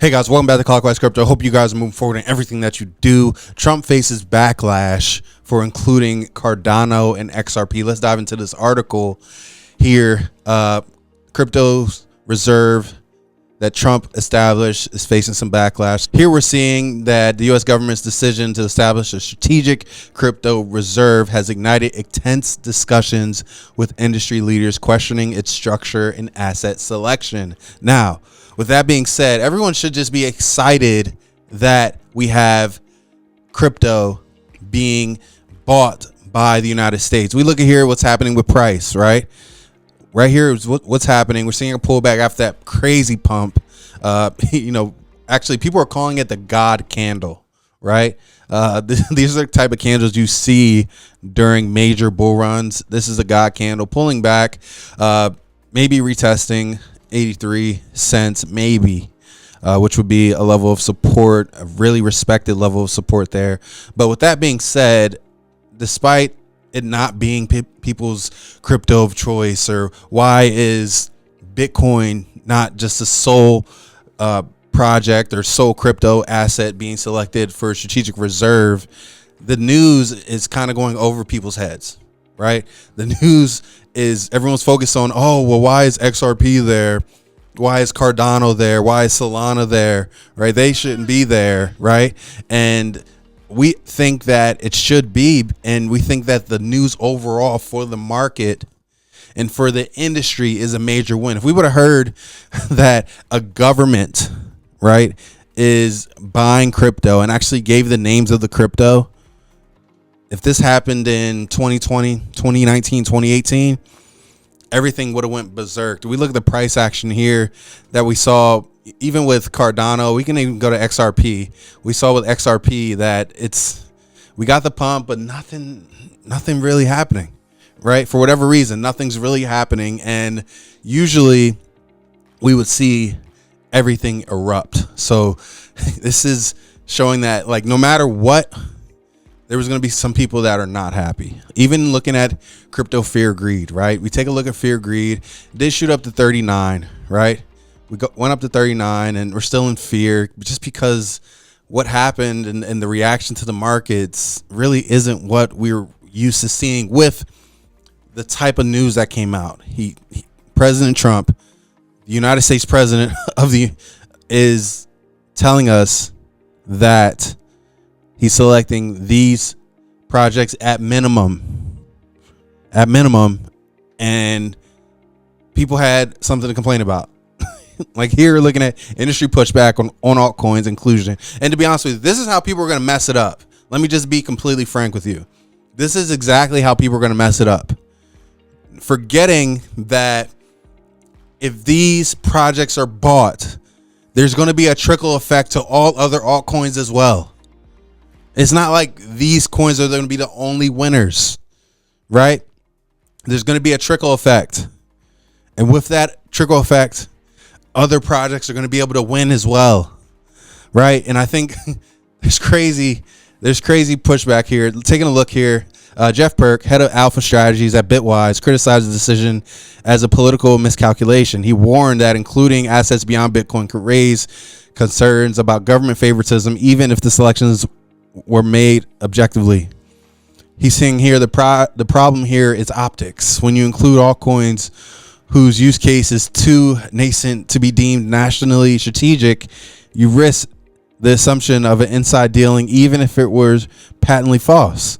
Hey guys, welcome back to CLOCKWISE Crypto. Hope you guys are moving forward in everything that you do. Trump faces backlash for including Cardano and XRP. Let's dive into this article here. Crypto's reserve that Trump established is facing some backlash. Here we're seeing that the U.S. government's decision to establish a strategic crypto reserve has ignited intense discussions with industry leaders questioning its structure and asset selection. Now, with that being said, everyone should just be excited that we have crypto being bought by the United States. We look at here what's happening with price, right? Right here is what's happening. We're seeing a pullback after that crazy pump. Actually, people are calling it the God candle, right? These are the type of candles you see during major bull runs. This is a God candle pulling back, maybe retesting 83 cents, maybe, which would be a level of support, a really respected level of support there. But with that being said, despite it not being people's crypto of choice, or why is Bitcoin not just a sole project or sole crypto asset being selected for a strategic reserve, the news is kind of going over people's heads, right? The news is everyone's focused on, oh, well, why is XRP there? Why is Cardano there? Why is Solana there? Right? They shouldn't be there, right? And we think that it should be, and we think that the news overall for the market and for the industry is a major win. If we would have heard that a government, right, is buying crypto and actually gave the names of the crypto, if this happened in 2020, 2019, 2018, everything would have went berserk. We look at the price action here that we saw, even with Cardano. We can even go to XRP. We saw with XRP that we got the pump, but nothing really happening, right? For whatever reason, nothing's really happening. And usually we would see everything erupt. So this is showing that, like, no matter what, there was going to be some people that are not happy. Even looking at crypto fear greed, right? We take a look at fear greed. It did shoot up to 39, right? Went up to 39, and we're still in fear just because what happened and the reaction to the markets really isn't what we were used to seeing with the type of news that came out. President Trump, the United States president is telling us that he's selecting these projects at minimum, and people had something to complain about. Like here, looking at industry pushback on altcoins inclusion. And to be honest with you, this is how people are going to mess it up. Let me just be completely frank with you. This is exactly how people are going to mess it up. Forgetting that if these projects are bought, there's going to be a trickle effect to all other altcoins as well. It's not like these coins are going to be the only winners, right? There's going to be a trickle effect. And with that trickle effect, other projects are going to be able to win as well, right? And I think there's crazy pushback here. Taking a look here, Jeff Perk, head of alpha strategies at Bitwise, criticized the decision as a political miscalculation. He warned that including assets beyond Bitcoin could raise concerns about government favoritism, even if the selections were made objectively. He's saying here the problem here is optics. When you include altcoins whose use case is too nascent to be deemed nationally strategic, you risk the assumption of an inside dealing, even if it was patently false.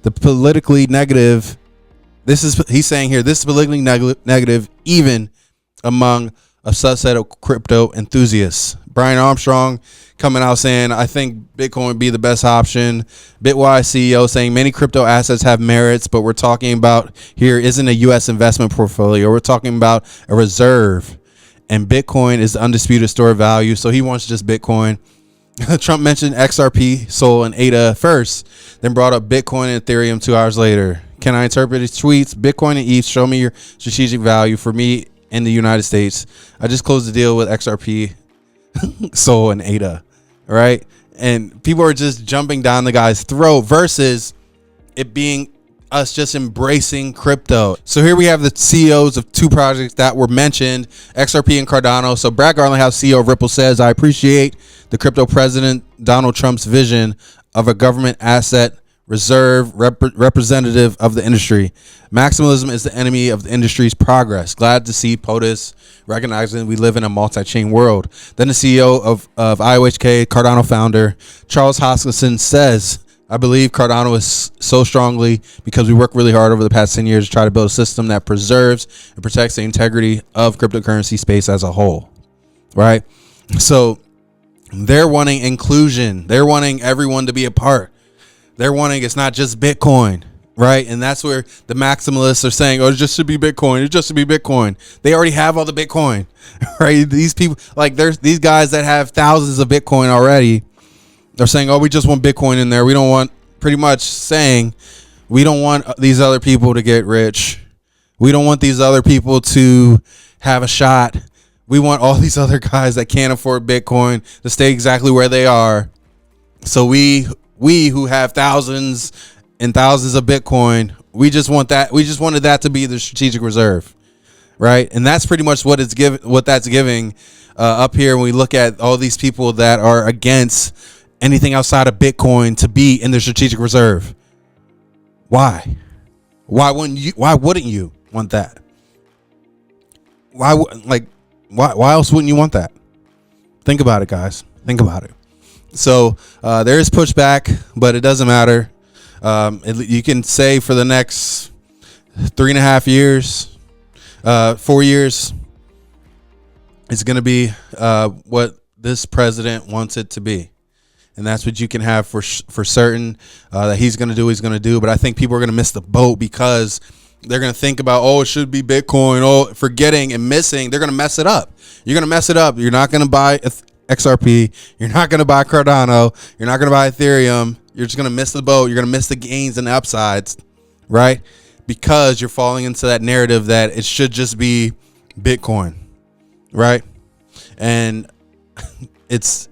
The politically negative, he's saying here, this is politically negative even among a subset of crypto enthusiasts. Brian Armstrong coming out saying, I think Bitcoin would be the best option. Bitwise CEO saying many crypto assets have merits, but we're talking about here isn't a U.S. investment portfolio. We're talking about a reserve, and Bitcoin is the undisputed store of value. So he wants just Bitcoin. Trump mentioned XRP, Sol, and ADA first, then brought up Bitcoin and Ethereum 2 hours later. Can I interpret his tweets? Bitcoin and ETH, show me your strategic value for me in the United States. I just closed the deal with XRP, Sol, and ADA. Right? And people are just jumping down the guy's throat versus it being us just embracing crypto. So here we have the CEOs of two projects that were mentioned, XRP and Cardano. So Brad Garlinghouse, CEO of Ripple, says, I appreciate the crypto president Donald Trump's vision of a government asset reserve representative of the industry. Maximalism is the enemy of the industry's progress. Glad to see POTUS recognizing we live in a multi-chain world. Then the CEO of IOHK, Cardano founder Charles Hoskinson, says, I believe Cardano is so strongly because we worked really hard over the past 10 years to try to build a system that preserves and protects the integrity of cryptocurrency space as a whole. Right? So they're wanting inclusion. They're wanting everyone to be a part. They're wanting it's not just Bitcoin, right? And that's where the maximalists are saying, oh, it just should be Bitcoin. It just should be Bitcoin. They already have all the Bitcoin, right? These people, like there's these guys that have thousands of Bitcoin already. They're saying, oh, we just want Bitcoin in there. We don't want, pretty much saying, we don't want these other people to get rich. We don't want these other people to have a shot. We want all these other guys that can't afford Bitcoin to stay exactly where they are. So we who have thousands and thousands of Bitcoin, we just want that. We just wanted that to be the strategic reserve, right? And that's pretty much what that's giving up here when we look at all these people that are against anything outside of Bitcoin to be in the strategic reserve. Why? Why wouldn't you want that? Why else wouldn't you want that? Think about it, guys. Think about it. So there is pushback, but it doesn't matter. You can say for the next 3.5 years, 4 years, it's going to be what this president wants it to be. And that's what you can have for certain that he's going to do. But I think people are going to miss the boat because they're going to think about, oh, it should be Bitcoin. Oh, forgetting and missing. They're going to mess it up. You're going to mess it up. You're not going to buy XRP. You're not going to buy Cardano. You're not going to buy Ethereum. You're just going to miss the boat. You're going to miss the gains and the upsides, right? Because you're falling into that narrative that it should just be Bitcoin, right? And it's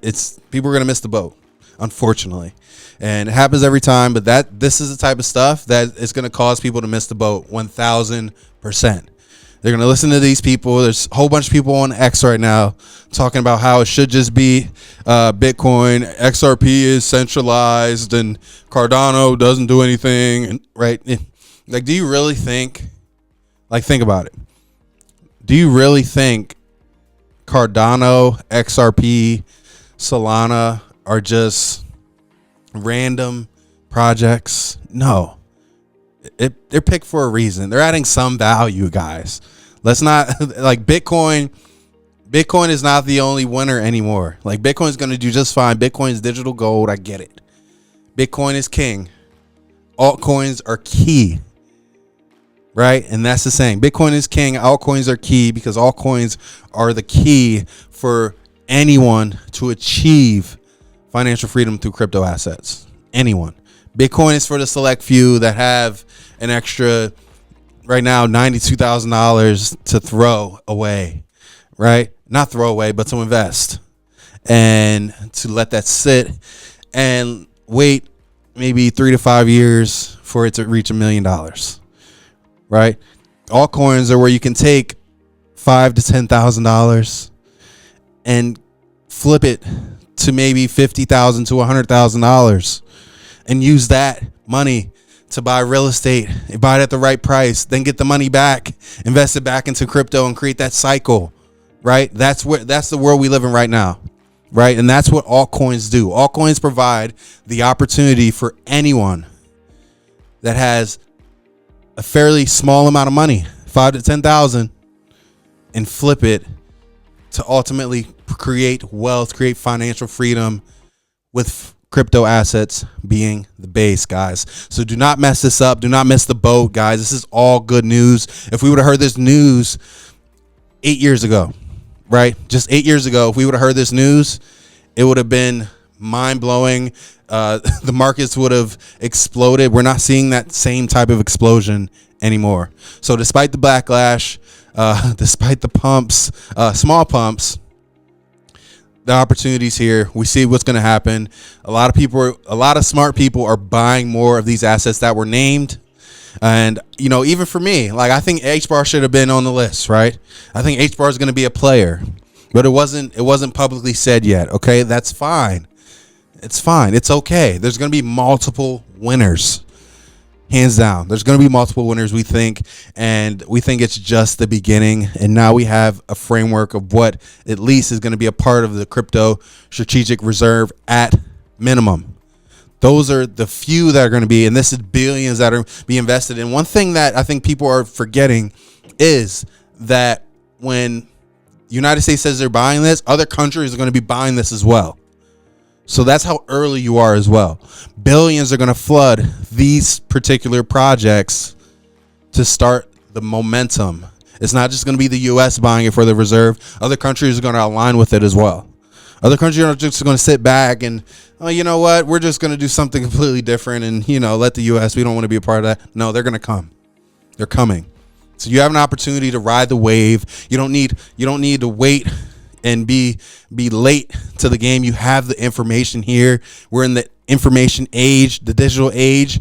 people are going to miss the boat, unfortunately. And it happens every time, but this is the type of stuff that is going to cause people to miss the boat 1,000%. They're going to listen to these people. There's a whole bunch of people on X right now talking about how it should just be Bitcoin. XRP is centralized and Cardano doesn't do anything. And, right? Like, do you really think, think about it. Do you really think Cardano, XRP, Solana are just random projects? No. They're picked for a reason. They're adding some value, guys. Let's not Bitcoin is not the only winner anymore. Bitcoin is going to do just fine. Bitcoin is digital gold. I get it. Bitcoin is king. Altcoins are key. Right? And that's the saying. Bitcoin is king. Altcoins are key because altcoins are the key for anyone to achieve financial freedom through crypto assets. Anyone. Bitcoin is for the select few that have an extra, right now, $92,000 to throw away, right? Not throw away, but to invest and to let that sit and wait maybe 3 to 5 years for it to reach $1 million, right? Altcoins are where you can take $5,000 to $10,000 and flip it to maybe $50,000 to $100,000 and use that money to buy real estate, buy it at the right price, then get the money back, invest it back into crypto and create that cycle, right? That's the world we live in right now, right? And that's what altcoins do. Altcoins provide the opportunity for anyone that has a fairly small amount of money, 5,000 to 10,000, and flip it to ultimately create wealth, create financial freedom with crypto assets being the base, guys. So do not mess this up. Do not miss the boat, guys. This is all good news. If we would have heard this news 8 years ago, right? Just 8 years ago, if we would have heard this news, it would have been mind-blowing. The markets would have exploded. We're not seeing that same type of explosion anymore. So despite the backlash, despite the pumps, small pumps, the opportunities here, we see what's going to happen. A lot of smart people are buying more of these assets that were named. And, you know, even for me, like, I think H-bar should have been on the list, right? I think H-bar is going to be a player, but it wasn't publicly said yet. Okay. That's fine. It's fine. It's okay. There's going to be multiple winners, hands down. There's going to be multiple winners, we think, and we think it's just the beginning. And now we have a framework of what at least is going to be a part of the crypto strategic reserve at minimum. Those are the few that are going to be, and this is billions that are being invested in. One thing that I think people are forgetting is that when the United States says they're buying this, other countries are going to be buying this as well. So that's how early you are as well. Billions are going to flood these particular projects to start the momentum. It's not just going to be the U.S. buying it for the reserve. Other countries are going to align with it as well. Other countries are just going to sit back and, oh, you know what? We're just going to do something completely different and, you know, let the U.S. We don't want to be a part of that. No, they're going to come. They're coming. So you have an opportunity to ride the wave. You don't need to wait and be late to the game. You have the information here. We're in the information age, the digital age.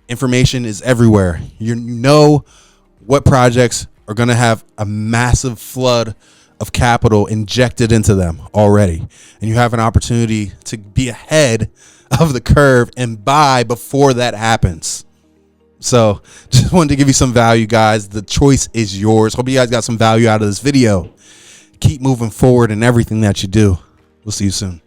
Information is everywhere. You know what projects are going to have a massive flood of capital injected into them already, and you have an opportunity to be ahead of the curve and buy before that happens. So just wanted to give you some value, guys. The choice is yours. Hope you guys got some value out of this video. Keep moving forward in everything that you do. We'll see you soon.